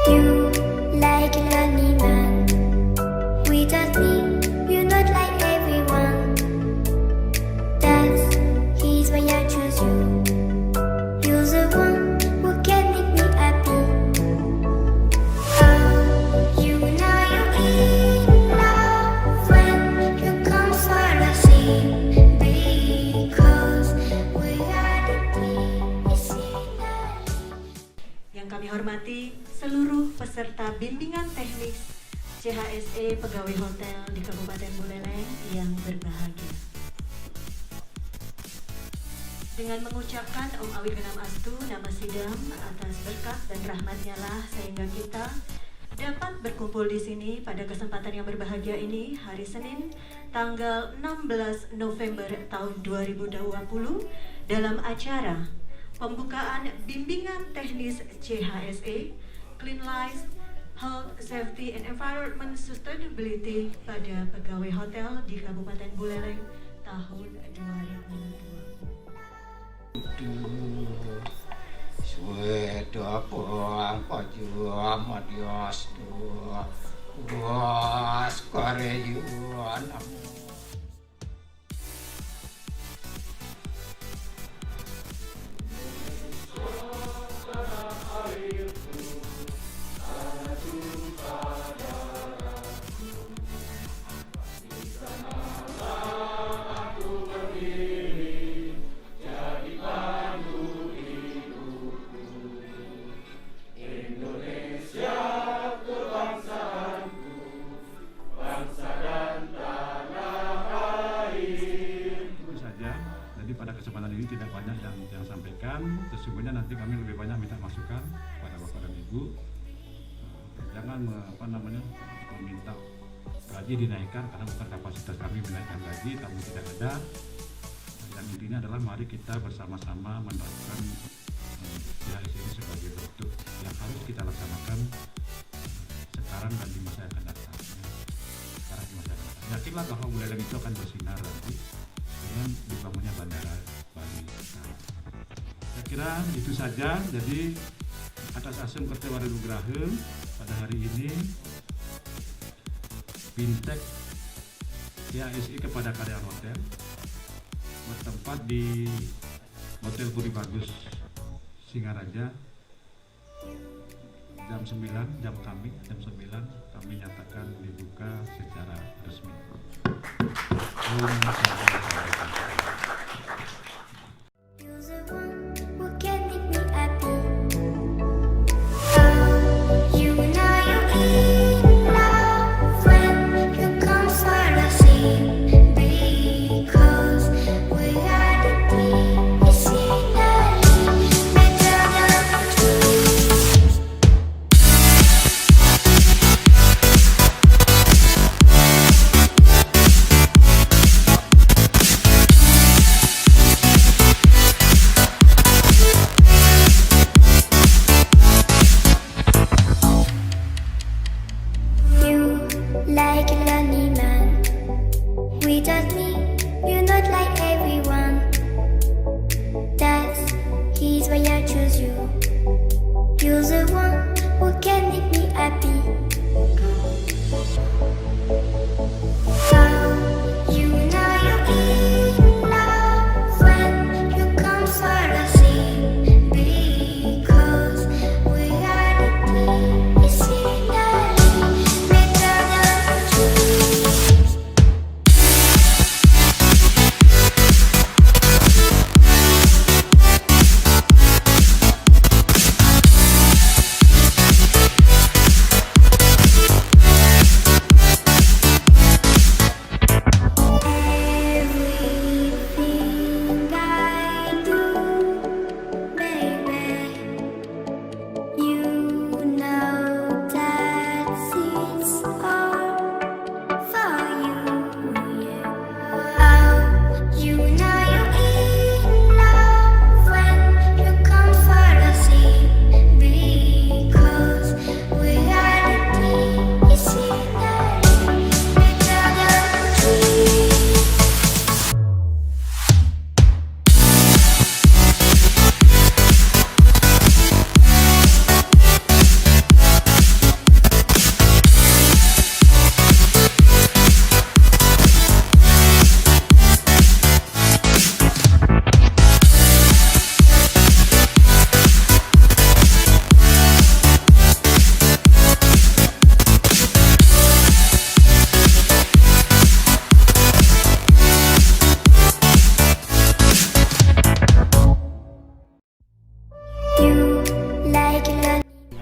You like a lonely man. Without me, you're not like everyone. That's he's why I choose you. You're the one who can make me happy. Oh, you know you're in love when you come for the sea. Because we are deeply missing. Yang kami hormati seluruh peserta bimbingan teknis CHSE Pegawai Hotel di Kabupaten Buleleng yang berbahagia. Dengan mengucapkan Om Awi Genam Astu Nama Sidam atas berkat dan rahmatnya lah sehingga kita dapat berkumpul di sini pada kesempatan yang berbahagia ini hari Senin tanggal 16 November tahun 2020 dalam acara pembukaan bimbingan teknis CHSE Clean Life, Health, Safety, and Environment Sustainability pada pegawai hotel di Kabupaten Buleleng tahun 2020. Sueda puang paju amat yas dua was kareyuan amu. Jadi pada kesempatan ini tidak banyak yang sampaikan. Sesungguhnya nanti kami lebih banyak minta masukan pada Bapak dan Ibu. Jangan meminta gaji dinaikkan karena bukan kapasitas kami menaikkan gaji, tapi tidak ada. Yang intinya adalah mari kita bersama-sama menerapkan CHSE ini sebagai bentuk yang harus kita laksanakan sekarang dan di masa yang akan datang. Yakinlah bahwa Buleleng itu akan bersinar nanti dengan dibangunnya Bandara Bali. Saya kira itu saja. Jadi atas asum Kertewari Nugraha pada hari ini Bintek CHSE kepada karyawan hotel bertempat di Hotel Puri Bagus Singaraja jam 9 kami nyatakan dibuka secara resmi. You're the one who can make me happy. Oh, you know you're in love when you come for the sea. Because we are deeply missing a link better than trees.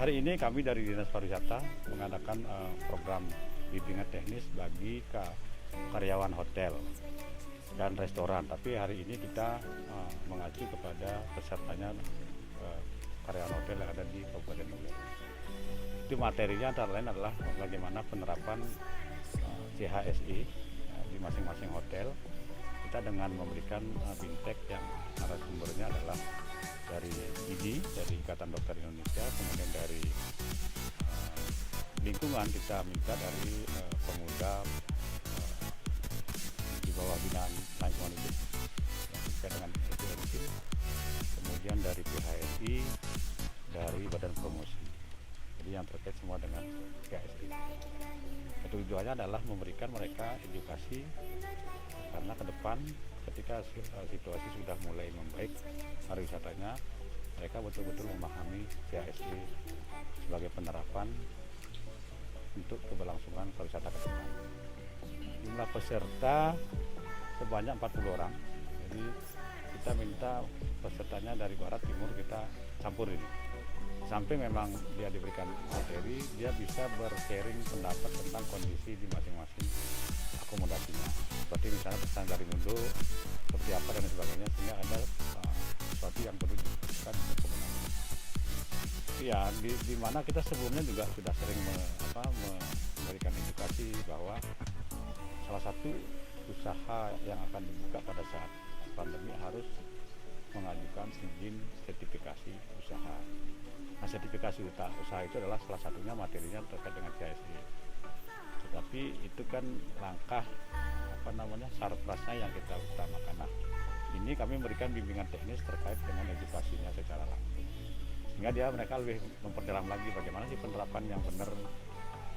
Hari ini kami dari Dinas Pariwisata mengadakan program bimbingan teknis bagi karyawan hotel dan restoran. Tapi hari ini kita mengacu kepada pesertanya karyawan hotel yang ada di Kabupaten Nugget. Itu materinya antara lain adalah bagaimana penerapan CHSI di masing-masing hotel. Kita dengan memberikan bintek yang narasumbernya adalah dari IDI, dari Ikatan Dokter Indonesia, kemudian dari lingkungan kita minta dari pemuda di bawah binaan lingkungan hidup yang terkait dengan itu, kemudian dari PHSI, dari Badan Promosi, jadi yang terkait semua dengan KSI. Tujuannya adalah memberikan mereka edukasi karena ke depan ketika situasi sudah mulai membaik pariwisatanya, mereka betul-betul memahami CHSI sebagai penerapan untuk keberlangsungan pariwisata ke depan. Jumlah peserta sebanyak 40 orang. Jadi kita minta pesertanya dari barat timur kita campurin. Sampai memang dia diberikan materi, dia bisa bersharing pendapat tentang kondisi di masing-masing akomodasinya. Seperti misalnya pesan dari Mundo, seperti apa dan sebagainya, sehingga ada sesuatu yang perlu dilakukan untuk pemenangan. Ya, di mana kita sebelumnya juga sudah sering memberikan edukasi bahwa salah satu usaha yang akan dibuka pada saat pandemi harus mengajukan izin sertifikasi usaha. Nah, sertifikasi usaha itu adalah salah satunya materinya terkait dengan CHSI. Tetapi itu kan langkah sarprasnya yang kita utamakan. Nah, ini kami memberikan bimbingan teknis terkait dengan edukasinya secara langsung, sehingga mereka lebih memperdalam lagi bagaimana sih penerapan yang benar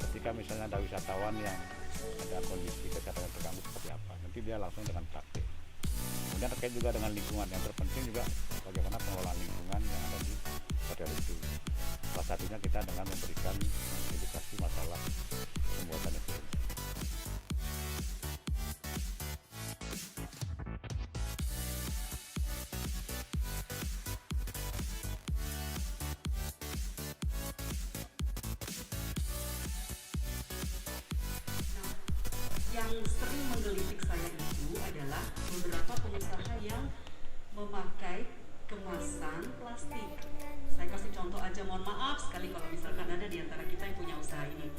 ketika misalnya ada wisatawan yang ada kondisi kesehatan yang terganggu seperti apa. Nanti dia langsung dengan praktik. Kemudian terkait juga dengan lingkungan, yang terpenting juga bagaimana pengelolaan lingkungan yang ada di hotel itu. Salah satunya kita dengan memberikan edukasi masalah pembuatan efisiensi. Yang sering menggelitik saya itu adalah beberapa pengusaha yang memakai kemasan plastik. Saya kasih contoh aja, mohon maaf sekali kalau misalkan ada di antara kita yang punya usaha ini.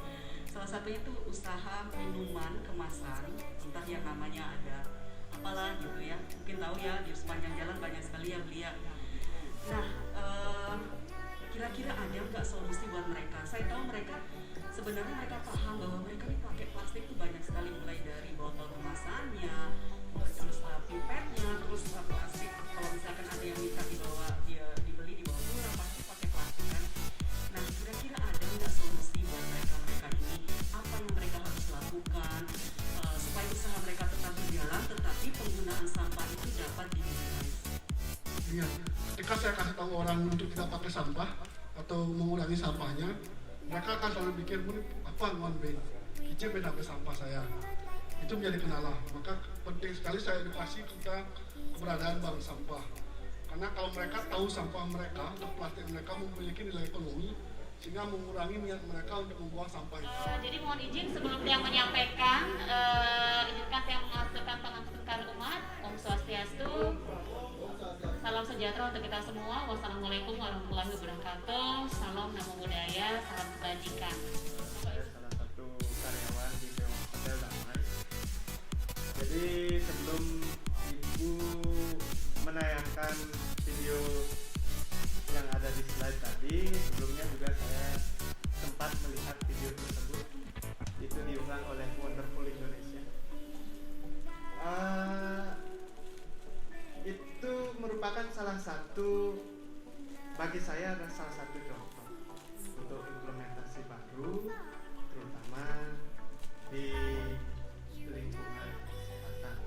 Salah satunya itu usaha minuman kemasan, entah yang namanya ada apalah gitu ya. Mungkin tahu ya, di sepanjang jalan banyak sekali yang beli. Nah, kira-kira ada nggak solusi buat mereka? Saya tahu mereka sebenarnya mereka paham bahwa mereka ini pakai plastik itu banyak sekali, mulai dari botol kemasannya, terus pipetnya, terus plastik. Kalau misalkan ada yang minta dibeli di bawah murah, pasti pakai plastik kan. Nah, kira-kira ada nggak solusi buat mereka ini? Apa yang mereka harus lakukan supaya usaha mereka tetap berjalan, tetapi penggunaan sampah itu dapat diminimalisir? Iya, ketika saya kasih tahu orang untuk tidak pakai sampah atau mengurangi sampahnya, mereka akan selalu pikir, apa one bin, kicip beda ke sampah saya. Itu menjadi kendala. Maka penting sekali saya edukasi tentang keberadaan bank sampah. Karena kalau mereka tahu sampah mereka atau plastik mereka memiliki nilai ekonomi, sehingga mengurangi niat mereka untuk membuang sampah itu. Jadi mohon izin sebelum dia menyampaikan, izinkan saya menghasilkan pengamatan umat. Om Swastiastu, salam sejahtera untuk kita semua. Wassalamualaikum warahmatullahi wabarakatuh. Salam namo buddhaya, salam kebajikan. Saya salah satu karyawan di Hotel Damai. Jadi sebelum Ibu menayangkan video yang ada di slide tadi, sebelumnya juga saya sempat melihat video tersebut. Itu diunggah oleh Wonderful Indonesia. Itu merupakan salah satu, bagi saya adalah salah satu contoh untuk implementasi baru, terutama di lingkungan kesehatan.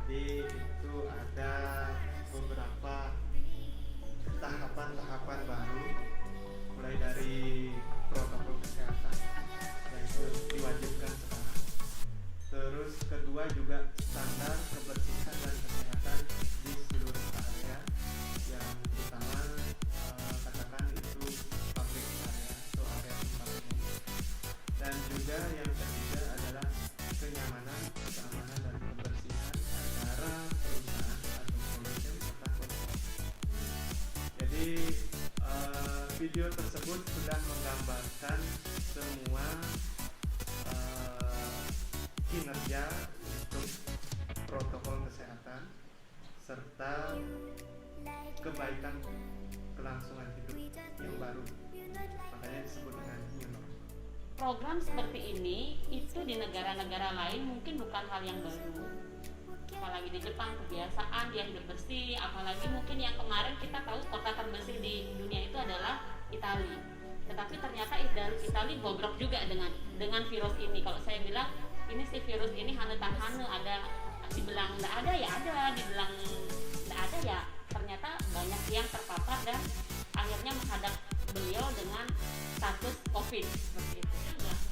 Jadi itu ada beberapa tahapan-tahapan baru, mulai dari protokol kesehatan yang itu diwajibkan sekarang. Terus kedua juga standar kebersihan dan kesehatan di seluruh area, yang terutama katakan yang ketiga adalah kenyamanan, keamanan, dan kebersihan acara perusahaan atau pollution serta kontrol. Jadi video tersebut sudah menggambarkan semua kinerja untuk protokol kesehatan serta kebaikan kelangsungan hidup yang baru, makanya disebut dengan new normal. Program seperti ini itu di negara-negara lain mungkin bukan hal yang baru, apalagi di Jepang kebiasaan dia hidup bersih, apalagi mungkin yang kemarin kita tahu kota terbersih di dunia itu adalah Italia. Tetapi ternyata Italia bobrok juga dengan virus ini. Kalau saya bilang ini si virus ini hane-hane, ada dibilang nggak ada ya ada, dibilang nggak ada ya ternyata banyak yang terpapar dan akhirnya menghadap beliau dengan status COVID seperti itu.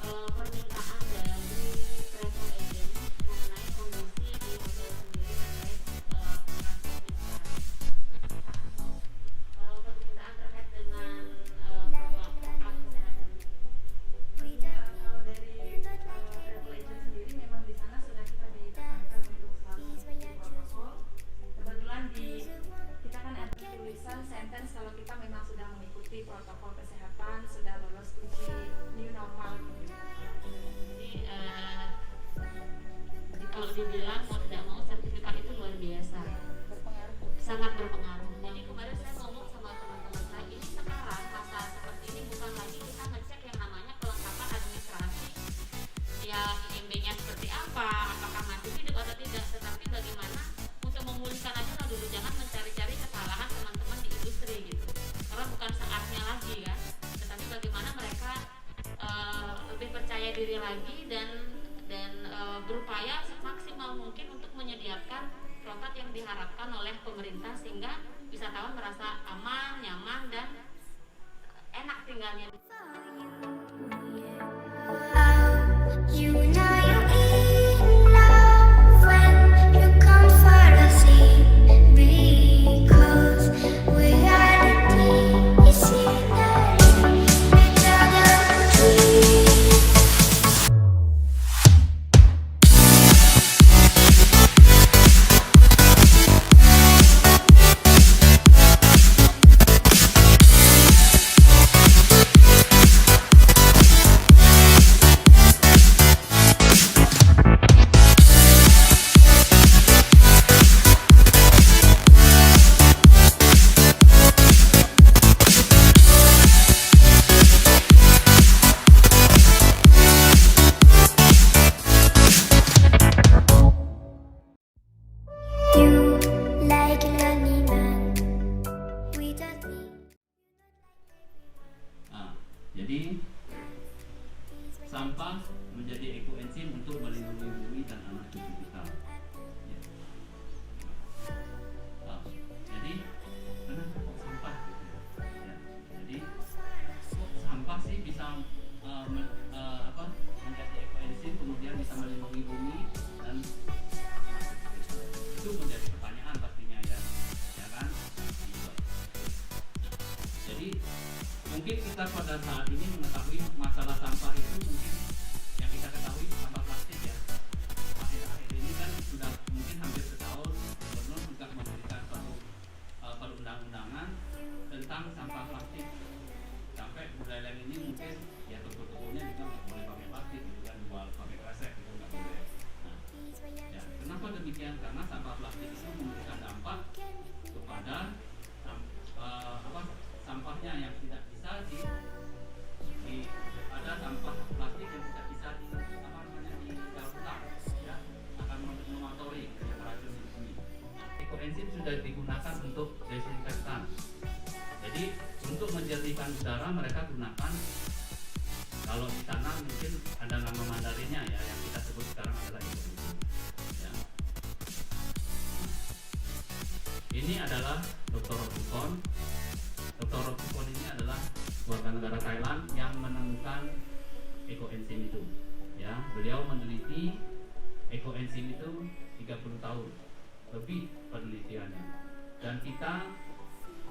Permintaan dari travel agent mengenai kondisi di hotel sendiri terkait permintaan terkait dengan protokol kesehatan. Kalau dari travel agent sendiri memang di sana sudah kita ditekankan untuk selalu mengikuti protokol. Kebetulan kita kan ada tulisan sentence kalau kita memang sudah mengikuti protokol kesehatan, sudah lolos uji new normal. Jadi kalau dibilang mau tidak mau sertifikat itu luar biasa, sangat berpengaruh. Jadi kemarin saya ngomong sama teman-teman saya, ini sekarang masa seperti ini bukan lagi kita ngecek yang namanya kelengkapan administrasi, ya IMB-nya seperti apa, apakah masih hidup atau tidak, tetapi bagaimana untuk memulihkan aja lah dulu, jangan mencari-cari kesalahan teman-teman di industri gitu, karena bukan saatnya lagi kan, tetapi bagaimana mereka lebih percaya diri lagi dan berupaya semaksimal mungkin untuk menyediakan protokol yang diharapkan oleh pemerintah sehingga wisatawan merasa aman, nyaman, dan enak tinggalnya. You know you in love when you come for the sea, because reality is scenery without a key. You like a lonely man without me. Jadi sampah menjadi ekoenzim untuk melindungi bumi dan anak cucu kita. Ya. Jadi kenapa kok sampah? Gitu? Ya. Jadi kok sampah sih bisa menjadi ekoenzim kemudian bisa melindungi bumi dan itu menjadi pertanyaan pastinya ya kan? Jadi mungkin kita pada saat ini mengetahui masalah sampah itu mungkin yang kita ketahui sampah plastik ya. Akhir-akhir ini kan sudah mungkin hampir setahun gubernur juga memberikan suatu perundang-undangan tentang sampah plastik. Sampai Buleleng ini mungkin ya toko-tokonya juga nggak boleh pakai plastik, juga jual pakai kresek itu nggak boleh. Nah, ya kenapa demikian? Karena sampah plastik itu memberikan dampak kepada sampahnya yang tidak bisa ada sampah plastik yang tidak bisa didaur ulang, ya akan mengotori yang racun di bumi. Ekoenzim sudah digunakan untuk desinfektan. Jadi untuk menjernihkan udara mereka gunakan, kalau di sana mungkin ada nama Mandarinnya ya, yang kita sebut sekarang adalah ekoenzim. Ya. Ini adalah Dr. Rockupon. Dr. Rockupon ini adalah warga negara Thailand yang menemukan ekoenzim itu. Ya, beliau meneliti ekoenzim itu 30 tahun lebih penelitiannya. Dan kita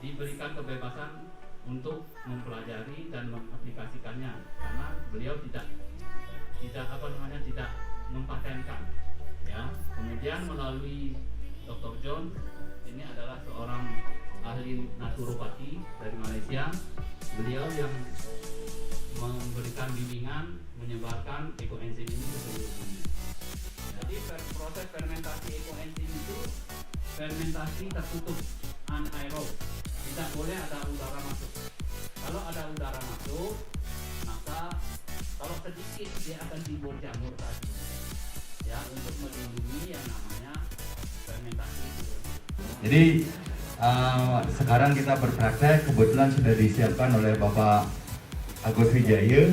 diberikan kebebasan untuk mempelajari dan mengaplikasikannya karena beliau tidak tidak mempatenkan, ya. Kemudian melalui Dr. John, ini adalah seorang ahli naturopati dari Malaysia. Beliau yang memberikan bimbingan menyebarkan ekoenzim ini ke seluruh dunia. Jadi proses fermentasi ekoenzim itu fermentasi tertutup, anaerob, tidak boleh ada udara masuk. Kalau ada udara masuk, maka kalau sedikit dia akan timbul jamur tadi, ya, untuk melindungi yang namanya fermentasi itu. Jadi sekarang kita berpraktek, kebetulan sudah disiapkan oleh Bapak Agus Wijaya.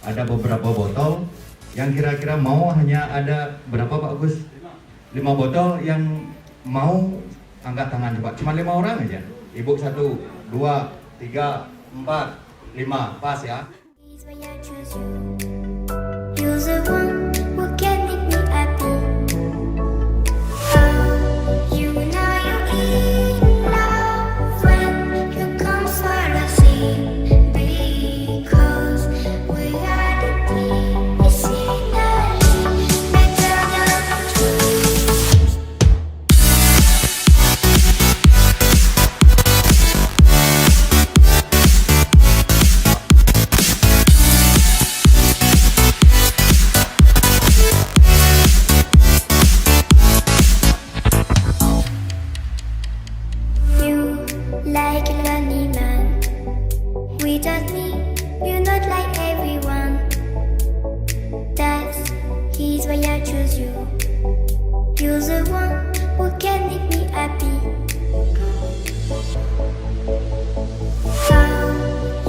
Ada beberapa botol yang kira-kira mau, hanya ada berapa Pak Agus? 5 botol yang mau, angkat tangan coba. Cuma 5 orang aja. Ibu 1, 2, 3, 4, 5, pas ya. Is why I choose you. You're the one who can make me happy. Oh, you know you're in love when you come for the sea. Because we are the team. It's finally better than dreams. You like a lonely man. Without me, you're not like everyone. That's he's why I choose you. You're the one who can make me happy. Oh,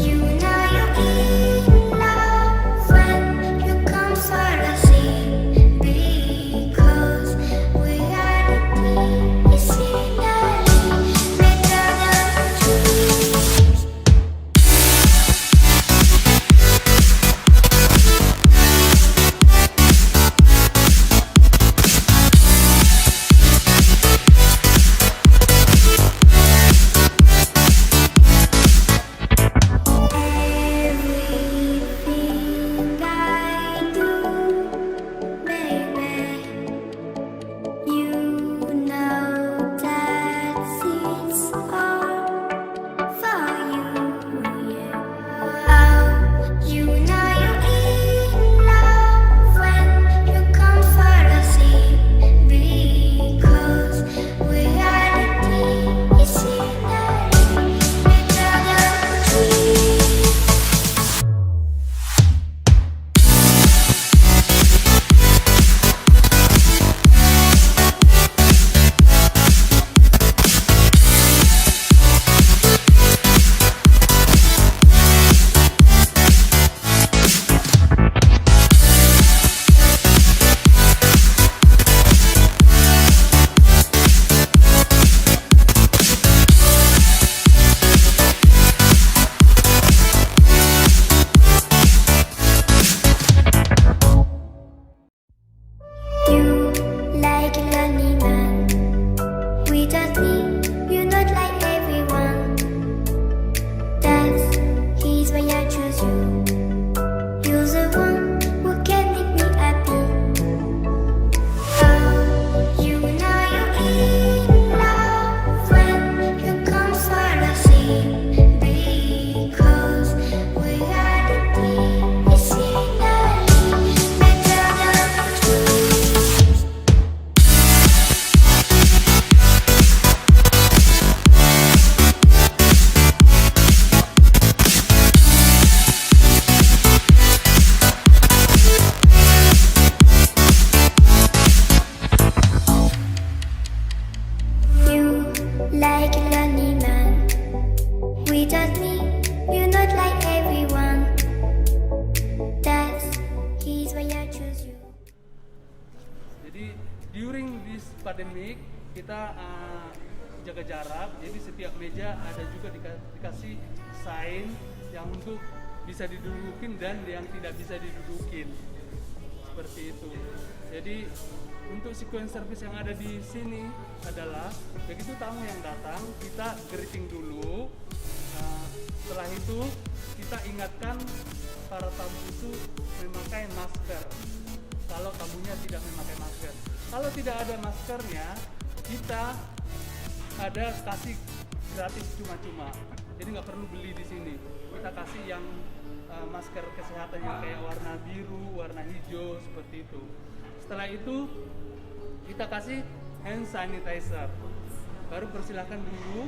you know you're in love when you come for the sea. Because we are the team. It's finally better than dreams. Everything I do, baby, you know that it's all for you, yeah. Oh, you know you're in love when you come for the sea. Because we are the team. It's finally better than dreams. You like a lonely man. Without me, you're not like everyone. That's he's why I choose you. You're the one who can make me happy. Oh, you know you're in love when you come for the sea. Because we are the team. It's finally better than dreams. You like a lonely man. Without me, you're not like everyone. That's he's why I choose you. Jadi during this pandemic kita jaga jarak. Jadi setiap meja ada juga dikasih sign yang untuk bisa didudukin dan yang tidak bisa didudukin. Seperti itu. Jadi untuk sequence service yang ada di sini adalah begitu tamu yang datang kita greeting dulu. Setelah itu kita ingatkan para tamu itu memakai masker. Kalau tamunya tidak memakai masker, kalau tidak ada maskernya, kita ada kasih gratis cuma-cuma. Jadi nggak perlu beli di sini. Kita kasih yang masker kesehatan yang kayak warna biru, warna hijau seperti itu. Setelah itu kita kasih hand sanitizer. Baru persilahkan dulu.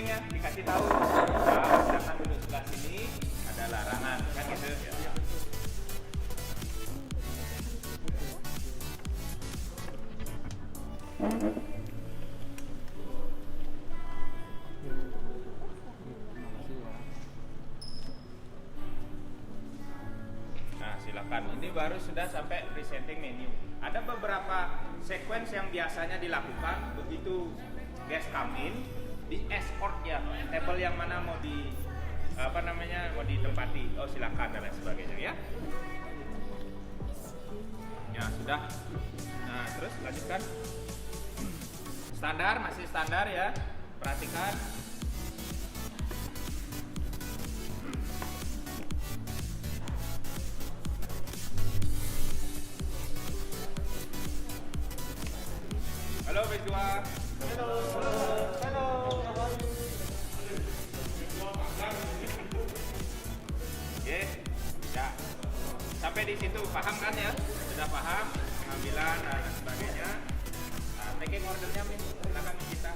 Dikasih tahu, jangan duduk sebelah sini, ada larangan, kan gitu ya. Nah silakan, ini baru sudah sampai presenting menu. Ada beberapa sequence yang biasanya dilakukan begitu guest come in, di escort ya, table yang mana mau di mau ditempati, oh silakan dan lain sebagainya ya. Ya sudah. Nah terus lanjutkan. Standar, masih standar ya, perhatikan. Halo Besua. Halo. Halo. Oke, ya. Sampai di situ paham kan ya? Sudah paham pengambilan dan sebagainya. Nah, taking ordernya Min, silakan kita.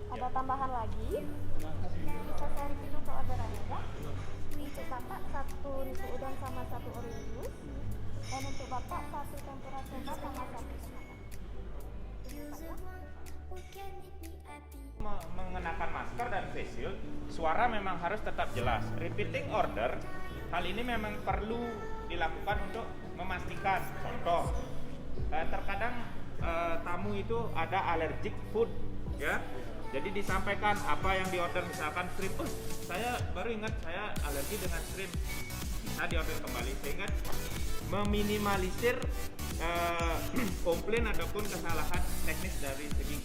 Ada tambahan lagi, bisa saya review ke orderannya ya. Itu kakak 1 ribu udang sama 1 Oreo jus, Dan untuk Bapak, 1 tempura soba sama 1 mengenakan masker dan face shield, suara memang harus tetap jelas. Repeating order, hal ini memang perlu dilakukan untuk memastikan. Contoh, terkadang tamu itu ada allergic food, ya. Jadi disampaikan apa yang diorder, misalkan shrimp. Saya baru ingat saya alergi dengan shrimp. Bisa diorder kembali sehingga meminimalisir komplain ataupun kesalahan teknis dari segi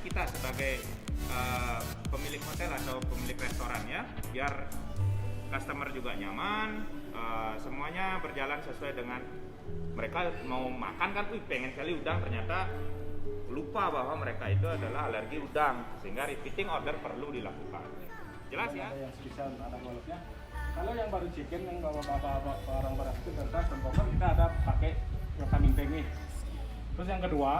kita sebagai pemilik hotel atau pemilik restoran, ya, biar customer juga nyaman, semuanya berjalan sesuai dengan mereka mau makan kan, pengen kali udang, ternyata lupa bahwa mereka itu adalah alergi udang, sehingga repeating order perlu dilakukan. Jelas ya? Ada yang spesial, ada golfnya. Kalau yang baru chicken, yang bapak-bapak orang beras itu kertas dan pommer, kita ada pakai welcoming tank nih. Terus yang kedua,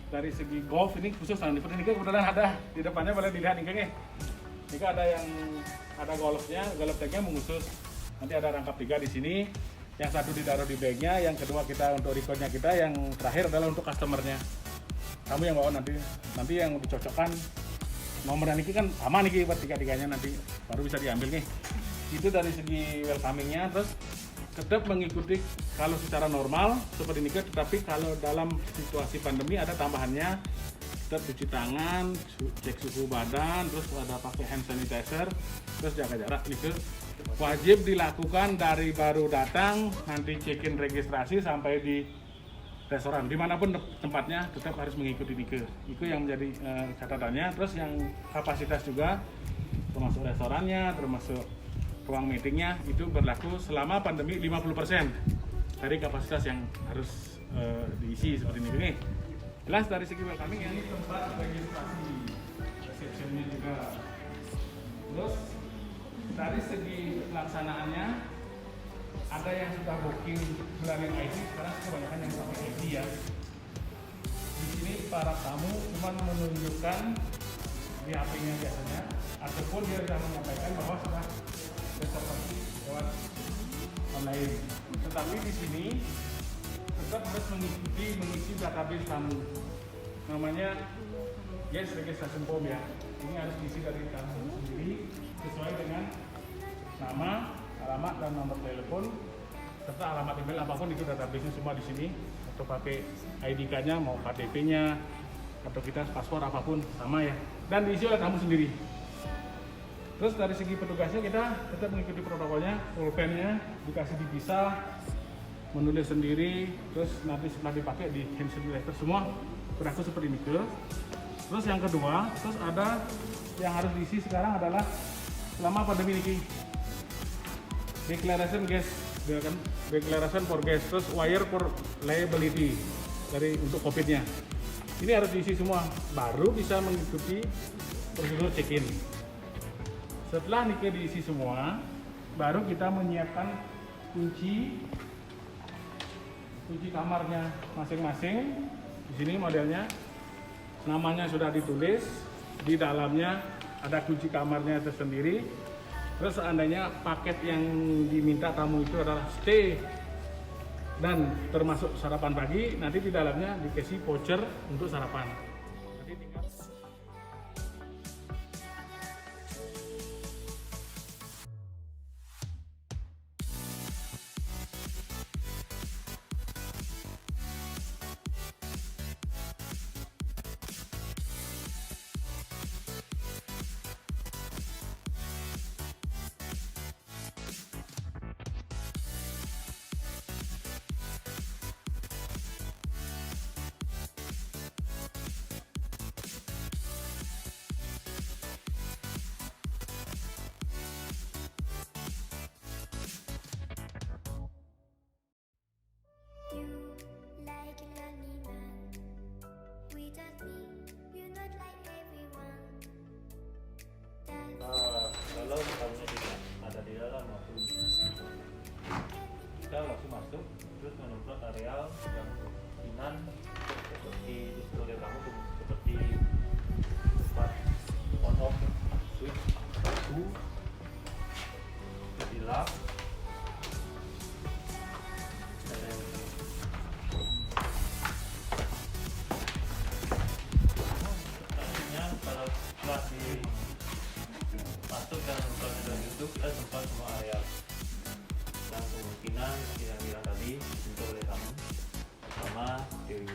dari segi golf ini khusus, ini kebetulan ada di depannya, boleh dilihat nih. Ini ada yang ada golfnya, golf tanknya mengusus. Nanti ada rangkap 3 di sini. Yang satu ditaruh di bagnya, yang kedua kita untuk recordnya kita, yang terakhir adalah untuk customernya. Kamu yang bawa nanti yang dicocokkan nomor ini kan sama nih buat 3-3-nya, nanti baru bisa diambil nih. Itu dari segi welcomingnya. Terus tetap mengikuti kalau secara normal seperti ini, tetapi kalau dalam situasi pandemi ada tambahannya, tetap cuci tangan, cek suhu badan, terus ada pakai hand sanitizer, terus jaga jarak. Ini wajib dilakukan dari baru datang, nanti check-in registrasi sampai di restoran, dimanapun tempatnya tetap harus mengikuti itu yang menjadi catatannya. Terus yang kapasitas juga termasuk restorannya, termasuk ruang meetingnya, itu berlaku selama pandemi 50% dari kapasitas yang harus diisi seperti ini. Jelas dari segi welcoming, ini tempat registrasi, resepsionnya juga. Terus dari segi pelaksanaannya, ada yang sudah booking melalui ID, sekarang kebanyakan yang pakai ID ya. Di sini para tamu cuma menunjukkan di HP-nya biasanya, ataupun dia sudah menyampaikan bahwa sudah reservasi lewat online. Tetapi di sini tetap harus mengisi database tamu. Namanya guest registration form ya. Ini harus diisi dari tamu sendiri sesuai dengan nama, alamat dan nomor telepon serta alamat email, apapun itu database-nya semua di sini. Atau pakai ID card-nya, mau KTP-nya atau kita paspor apapun sama ya. Dan diisi oleh tamu sendiri. Terus dari segi petugasnya kita tetap mengikuti protokolnya, pulpennya dikasih dipisah, menulis sendiri, terus nanti setelah dipakai di hand sanitizer semua berlaku seperti ini. Terus yang kedua, terus ada yang harus diisi sekarang adalah selama pandemi ini declaration for guest, terus wire for liability dari untuk COVID-nya. Ini harus diisi semua, baru bisa mengikuti prosedur check-in. Setelah nikah diisi semua, baru kita menyiapkan kunci kamarnya masing-masing. Di sini modelnya, namanya sudah ditulis, di dalamnya ada kunci kamarnya tersendiri. Terus seandainya paket yang diminta tamu itu adalah stay dan termasuk sarapan pagi, nanti di dalamnya dikasih voucher untuk sarapan. Nanti tinggal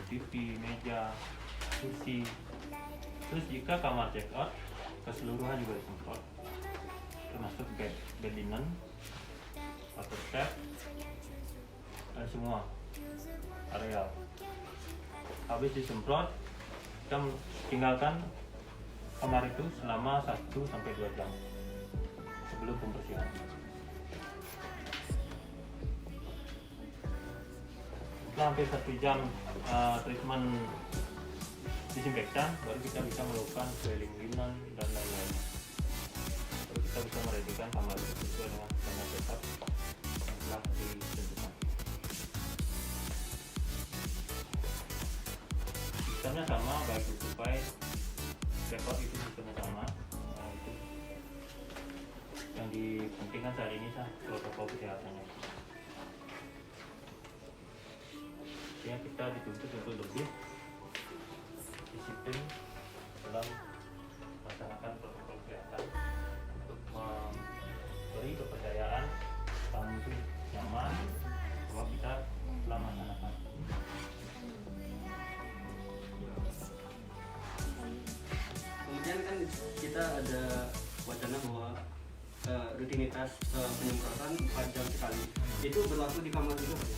TV, meja, kursi. Terus jika kamar check out, keseluruhan juga disemprot, termasuk bed linen, water tap, dan semua areal. Habis disemprot, kita tinggalkan kamar itu selama 1-2 jam sebelum pembersihan. Setelah hampir 1 jam treatment disinfektan, baru kita bisa melakukan scaling linen dan lain-lain. Baru kita bisa meredykan kamar itu sesuai dengan standar setup yang telah ditentukan. Sistemnya sama, baik itu supaya check-out itu sistemnya sama. Nah, itu yang dipentingkan saat ini protokol kesehatannya. Yang kita dituntut untuk lebih disiplin dalam melaksanakan protokol kesehatan untuk memberi kepercayaan tamu itu nyaman bahwa kita telah melaksanakan. Kemudian kan kita ada wacana bahwa rutinitas penyemprotan 4 jam sekali. Itu berlaku di kamar juga Pak?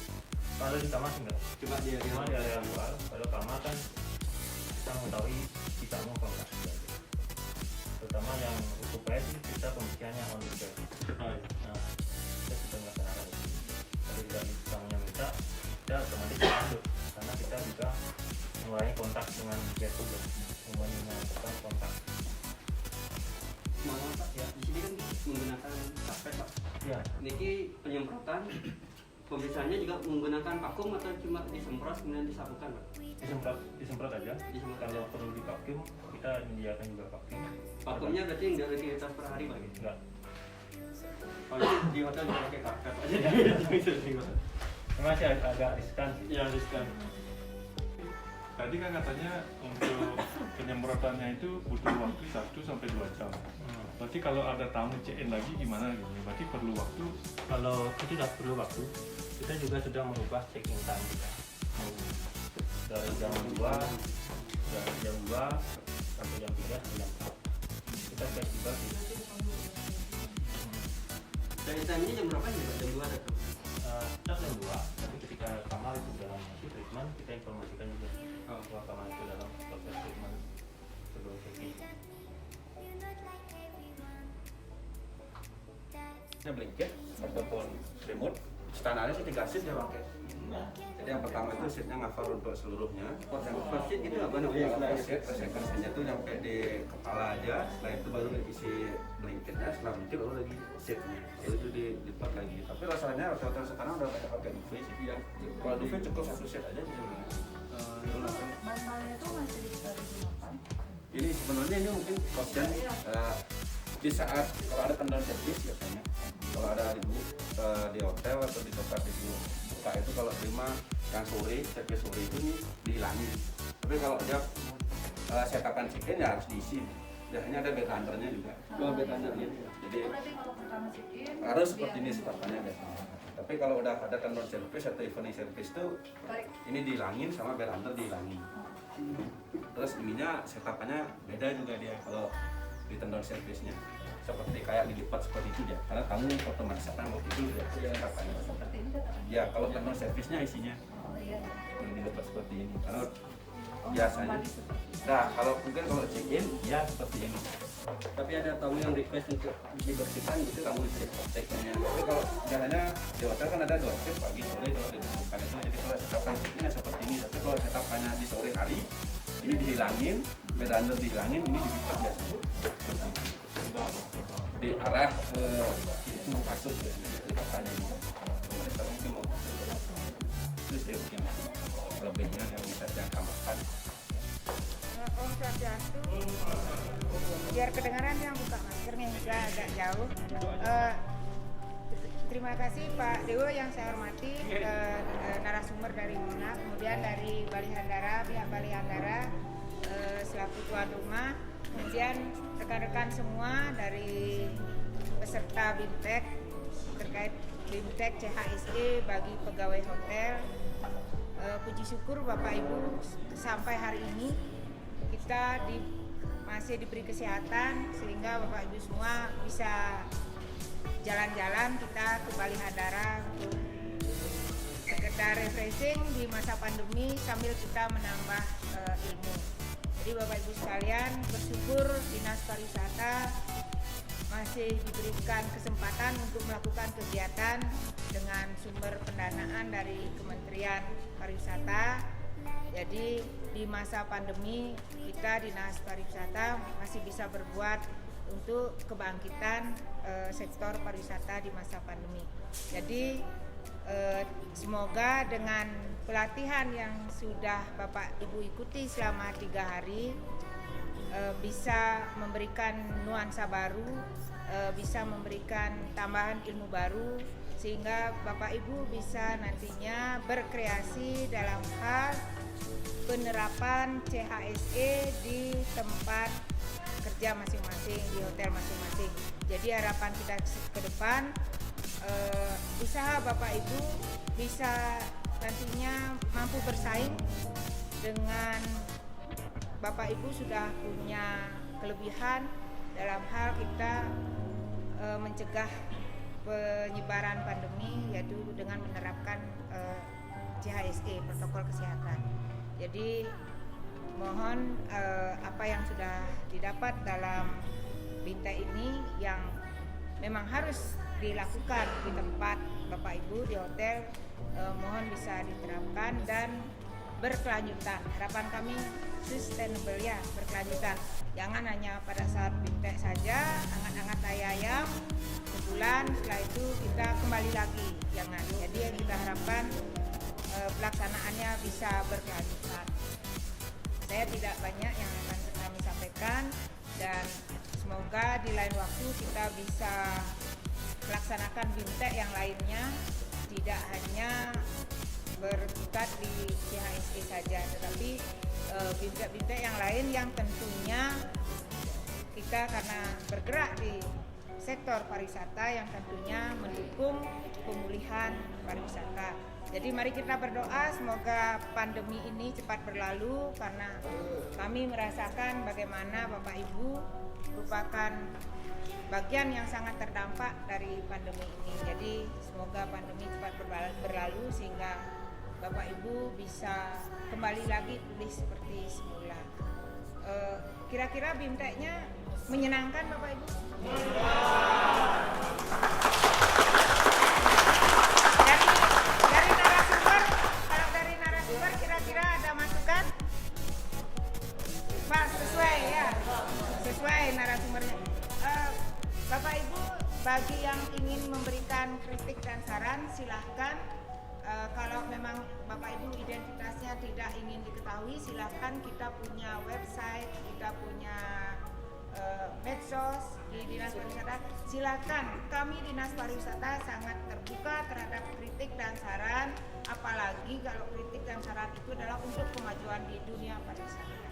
Kalau di kamar enggak. Cuma di area luar. Kalau kamar kan kita mengetahui kita mau apa enggak. Terutama yang supaya kita pembersihannya on the spot. Nah, kita sudah melaksanakan itu. Kalau dari tamunya minta, kita otomatis masuk karena kita juga mengurangi kontak dengan guest juga, mengurangi kontak. Maaf Pak, ya di sini kan menggunakan karpet Pak. Ya. Niki penyemprotan, pembersihannya juga menggunakan vakum atau cuma disemprot kemudian disapukan Pak? Disemprot aja. Kalau perlu di vakum, kita menyediakan juga vakum. Vakumnya berarti nggak rutinitas per hari Pak? Enggak. Kalau di hotel bisa pakai karpet aja. Masih agak riskan sih. Ya riskan. Tadi kan katanya untuk penyemprotannya itu butuh waktu 1-2 jam. Berarti kalau ada tamu check-in lagi gimana gitu? Berarti perlu waktu? Kalau itu tidak perlu waktu, kita juga sudah merubah check-in time kita. Dari jam 2 sampai jam 3 jam 4. Kita fleksibel sih. Check-in time-nya jam berapa nih Pak? Jam 2 ada tuh? Kita jam 2, tapi ketika kamar itu dalam masih treatment, kita informasikan juga bahwa kamar itu dalam proses treatment sebelum check-in. Blanket ataupun remote, standarnya sih 3 seat dia pakai. Jadi yang pertama itu seatnya cover untuk seluruhnya. First seat itu apa namanya? Second seatnya itu nyampe di kepala aja, setelah itu baru isi blanketnya, setelah blanket baru lagi seatnya. Itu dilipat lagi. Tapi rasanya hotel sekarang udah pakai duvet sih. Ya. Kalau duvet cukup 1 seat aja sih. Bantalnya itu masih digunakan? Ini sebenarnya ini mungkin option di saat kalau ada kendaraan servis biasanya kalau ada ibu di hotel atau di tempat itu buka itu kalau terima yang sore servis sore itu nih dihilangin. Tapi kalau dia setapan check-in ya harus diisi. Biasanya ada bed hunternya juga. Bed hunternya. Jadi berarti kalau pertama check-in harus seperti ini setapannya biasanya. Tapi kalau udah ada kendaraan servis atau evening service tuh ini dihilangin sama bed hunter dihilangin. Terus ininya setapannya beda juga dia kalau di tendon servisnya seperti kayak dilipat seperti itu ya karena kamu otomatis akan mau itu ya seperti ini kan? ya kalau tendon servisnya isinya dilipat seperti ini karena biasanya nah kalau mungkin kalau check in ya seperti ini tapi ada tamu yang request untuk dibersihkan gitu kamu cek check-innya. Tapi kalau biasanya di hotel kan ada 2 shift pagi sore kalau dibersihkan itu jadi kalau setapan check-innya seperti ini tapi kalau setapannya di sore hari ini dihilangin bed hunter dihilangin ini dilipat biasanya di arah itu masuk ke katanya ini mereka mungkin mau terus dia mungkin lebihnya yang bisa saya tambahkan. Om Swastiastu, biar kedengaran yang buka maskernya juga agak jauh. Terima kasih Pak Dewo yang saya hormati, narasumber dari Mona, kemudian dari Bali Handara, pihak Bali Handara selaku tuan rumah, kemudian rekan-rekan semua dari peserta BIMTEK terkait BIMTEK CHSE bagi pegawai hotel, puji syukur Bapak Ibu sampai hari ini kita masih diberi kesehatan sehingga Bapak Ibu semua bisa jalan-jalan kita ke Balihandara untuk sekedar refreshing di masa pandemi sambil kita menambah ilmu. Jadi Bapak Ibu sekalian, bersyukur Dinas Pariwisata masih diberikan kesempatan untuk melakukan kegiatan dengan sumber pendanaan dari Kementerian Pariwisata. Jadi di masa pandemi kita Dinas Pariwisata masih bisa berbuat untuk kebangkitan sektor pariwisata di masa pandemi. Jadi semoga dengan pelatihan yang sudah Bapak Ibu ikuti selama 3 hari bisa memberikan nuansa baru, bisa memberikan tambahan ilmu baru sehingga Bapak Ibu bisa nantinya berkreasi dalam hal penerapan CHSE di tempat kerja masing-masing, di hotel masing-masing. Jadi harapan kita ke depan usaha Bapak Ibu bisa nantinya mampu bersaing dengan Bapak Ibu sudah punya kelebihan dalam hal kita mencegah penyebaran pandemi, yaitu dengan menerapkan CHSE, protokol kesehatan. Jadi mohon apa yang sudah didapat dalam BINTEK ini yang memang harus dilakukan di tempat Bapak Ibu di hotel, mohon bisa diterapkan dan berkelanjutan. Harapan kami sustainable ya, berkelanjutan. Jangan hanya pada saat BINTEK saja, angat-angat ayam sebulan, setelah itu kita kembali lagi. Jangan. Jadi yang kita harapkan pelaksanaannya bisa berkelanjutan. Saya tidak banyak yang akan kami sampaikan dan semoga di lain waktu kita bisa melaksanakan BINTEK yang lainnya, tidak hanya berkutat di CHSE saja, tetapi BINTEK-BINTEK yang lain yang tentunya kita karena bergerak di sektor pariwisata yang tentunya mendukung pemulihan pariwisata. Jadi mari kita berdoa semoga pandemi ini cepat berlalu karena kami merasakan bagaimana Bapak Ibu merupakan bagian yang sangat terdampak dari pandemi ini. Jadi semoga pandemi cepat berlalu sehingga Bapak Ibu bisa kembali lagi pulih seperti semula. Kira-kira BINTEK-nya menyenangkan Bapak Ibu? Dari narasumber, kalau dari narasumber kira-kira ada masukan? Pak, sesuai ya? Sesuai narasumbernya. Bapak Ibu, bagi yang ingin memberikan kritik dan saran silahkan. Kalau memang Bapak Ibu identitasnya tidak ingin diketahui, silahkan. Kita punya website, kita punya medsos di Dinas Pariwisata. Silahkan, kami Dinas Pariwisata sangat terbuka terhadap kritik dan saran, apalagi kalau kritik dan saran itu adalah untuk kemajuan di dunia pariwisata.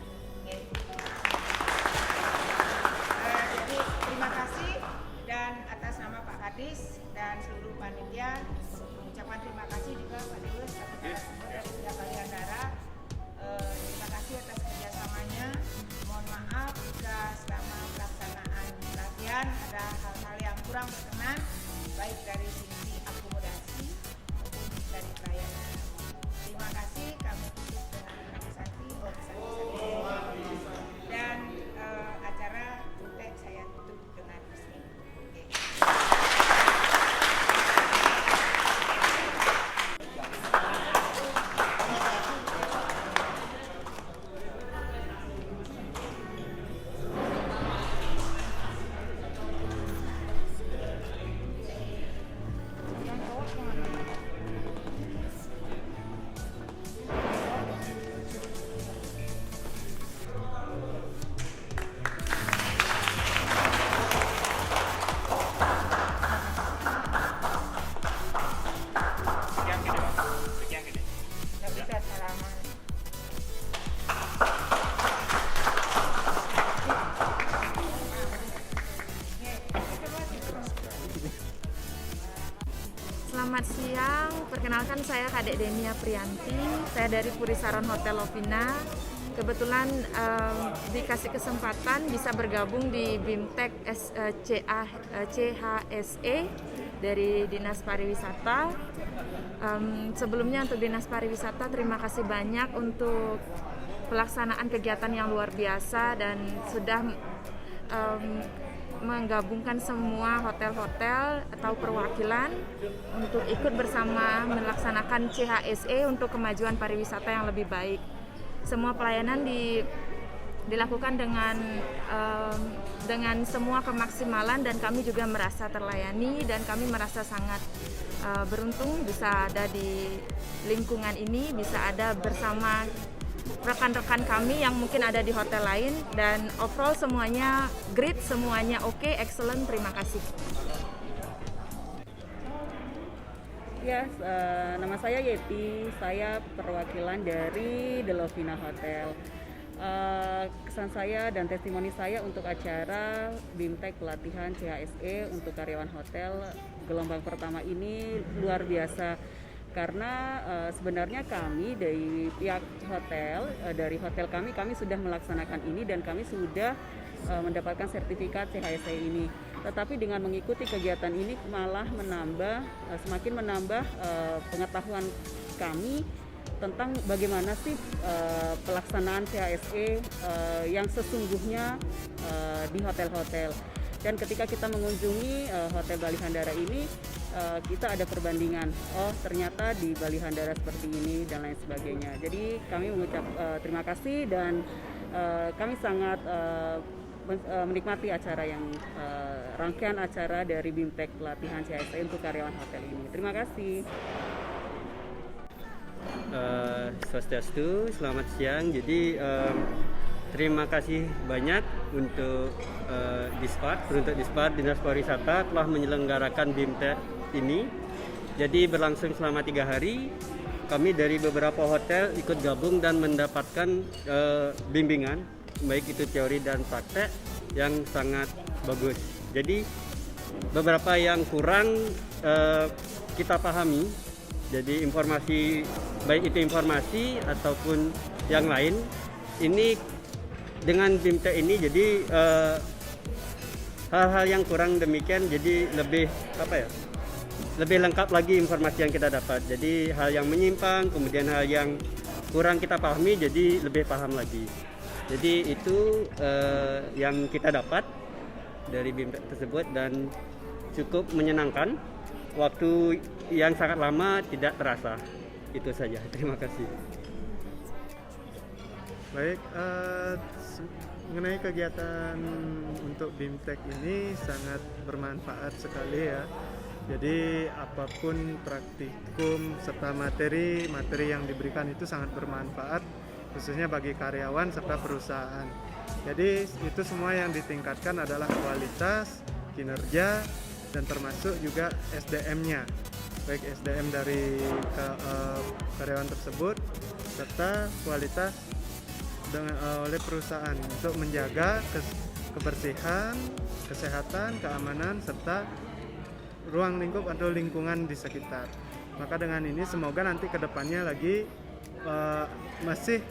Jadi terima kasih dan atas nama Pak Kadis dan seluruh panitia ucapan terima kasih juga Pak Dewas dari Balihandara. Terima kasih atas kerjasamanya. Mohon maaf jika selama pelaksanaan pelatihan ada hal-hal yang kurang berkenan baik dari sisi akomodasi maupun dari pelayanan. Terima kasih, kami tutup dengan organisasi dan acara BINTEK saya tutup dengan resmi. Selamat siang Perkenalkan, saya Kadek Denia Priyanti, saya dari Purisaran Hotel Lovina. Kebetulan dikasih kesempatan bisa bergabung di BIMTEK CHSE dari Dinas Pariwisata. Sebelumnya untuk Dinas Pariwisata terima kasih banyak untuk pelaksanaan kegiatan yang luar biasa dan sudah menggabungkan semua hotel-hotel atau perwakilan untuk ikut bersama melaksanakan CHSE untuk kemajuan pariwisata yang lebih baik. Semua pelayanan dilakukan dengan semua kemaksimalan dan kami juga merasa terlayani dan kami merasa sangat beruntung bisa ada di lingkungan ini, bisa ada bersama rekan-rekan kami yang mungkin ada di hotel lain, dan overall semuanya great, semuanya oke, excellent, terima kasih. Ya, nama saya Yeti, saya perwakilan dari The Lovina Hotel. Kesan saya dan testimoni saya untuk acara BIMTEK pelatihan CHSE untuk karyawan hotel gelombang pertama ini luar biasa. Karena sebenarnya kami dari pihak hotel, dari hotel kami sudah melaksanakan ini dan kami sudah mendapatkan sertifikat CHSE ini. Tetapi dengan mengikuti kegiatan ini malah semakin menambah pengetahuan kami tentang bagaimana sih pelaksanaan CHSE yang sesungguhnya di hotel-hotel. Dan ketika kita mengunjungi Hotel Bali Handara ini, kita ada perbandingan, oh ternyata di Bali Handara seperti ini dan lain sebagainya. Jadi kami mengucap terima kasih dan kami sangat menikmati acara yang rangkaian acara dari BIMTEK pelatihan CHSE untuk karyawan hotel ini. Terima kasih. Swastiastu, selamat siang. Jadi terima kasih banyak untuk Dispar Dinas Pariwisata telah menyelenggarakan BIMTEK ini. Jadi berlangsung selama 3 hari. Kami dari beberapa hotel ikut gabung dan mendapatkan bimbingan, baik itu teori dan praktek yang sangat bagus. Jadi beberapa yang kurang kita pahami. Jadi informasi, baik itu informasi ataupun yang lain, ini dengan BIMTEK ini jadi hal-hal yang kurang demikian jadi lebih lebih lengkap lagi informasi yang kita dapat. Jadi hal yang menyimpang, kemudian hal yang kurang kita pahami jadi lebih paham lagi. Jadi itu yang kita dapat dari BIMTEK tersebut dan cukup menyenangkan. Waktu yang sangat lama tidak terasa. Itu saja. Terima kasih. Baik, mengenai kegiatan untuk BIMTEK ini sangat bermanfaat sekali ya. Jadi apapun praktikum serta materi yang diberikan itu sangat bermanfaat, khususnya bagi karyawan serta perusahaan. Jadi itu semua yang ditingkatkan adalah kualitas, kinerja, dan termasuk juga SDM-nya, baik SDM dari karyawan tersebut serta kualitas oleh perusahaan untuk menjaga kebersihan, kesehatan, keamanan serta ruang lingkup atau lingkungan di sekitar. Maka dengan ini semoga nanti kedepannya lagi masih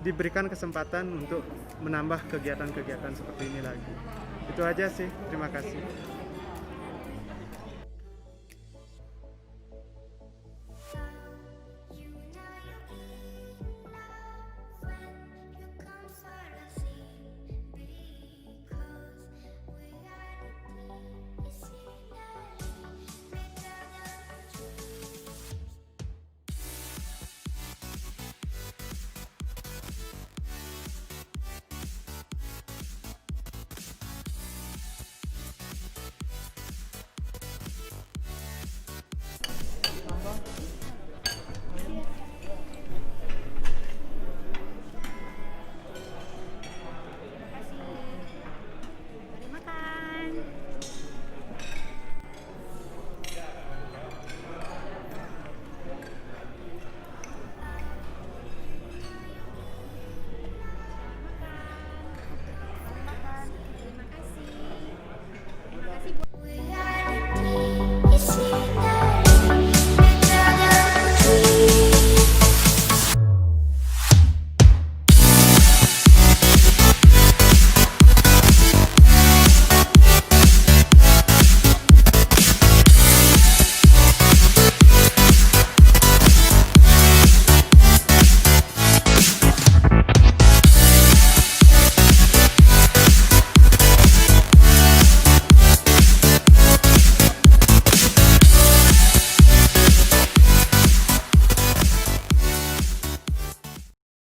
diberikan kesempatan untuk menambah kegiatan-kegiatan seperti ini lagi. Itu aja sih, terima kasih.